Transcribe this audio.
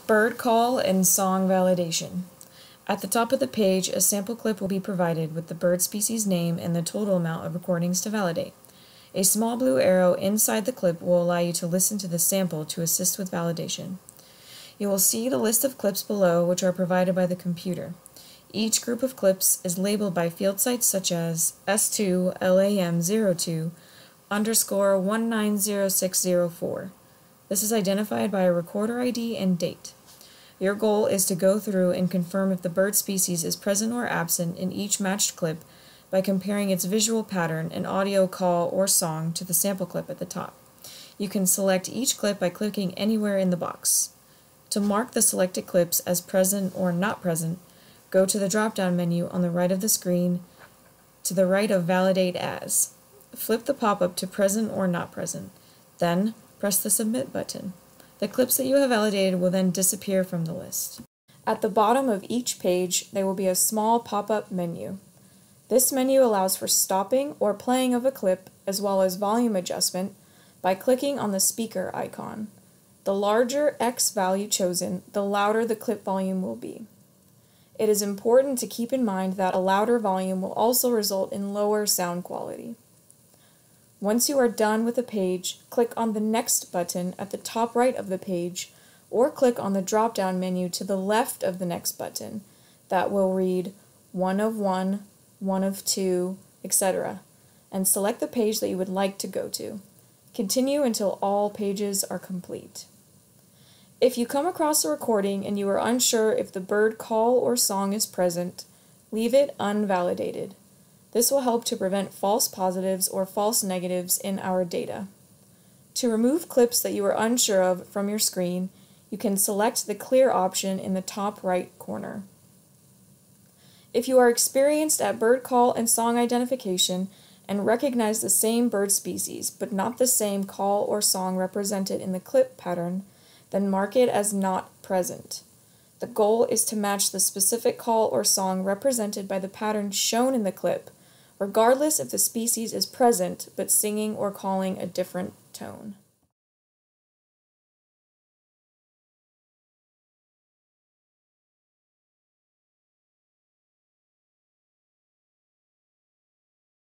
Bird call and song validation. At the top of the page, a sample clip will be provided with the bird species name and the total amount of recordings to validate. A small blue arrow inside the clip will allow you to listen to the sample to assist with validation. You will see the list of clips below, which are provided by the computer. Each group of clips is labeled by field sites such as S2LAM02 _ 190604. This is identified by a recorder ID and date. Your goal is to go through and confirm if the bird species is present or absent in each matched clip by comparing its visual pattern and audio call or song to the sample clip at the top. You can select each clip by clicking anywhere in the box. To mark the selected clips as present or not present, go to the drop-down menu on the right of the screen to the right of Validate As. Flip the pop-up to Present or Not Present. Then, press the Submit button. The clips that you have validated will then disappear from the list. At the bottom of each page, there will be a small pop-up menu. This menu allows for stopping or playing of a clip as well as volume adjustment by clicking on the speaker icon. The larger X value chosen, the louder the clip volume will be. It is important to keep in mind that a louder volume will also result in lower sound quality. Once you are done with a page, click on the Next button at the top right of the page, or click on the drop-down menu to the left of the Next button that will read 1 of 1, 1 of 2, etc., and select the page that you would like to go to. Continue until all pages are complete. If you come across a recording and you are unsure if the bird call or song is present, leave it unvalidated. This will help to prevent false positives or false negatives in our data. To remove clips that you are unsure of from your screen, you can select the Clear option in the top right corner. If you are experienced at bird call and song identification and recognize the same bird species but not the same call or song represented in the clip pattern, then mark it as not present. The goal is to match the specific call or song represented by the pattern shown in the clip, regardless if the species is present but singing or calling a different tone.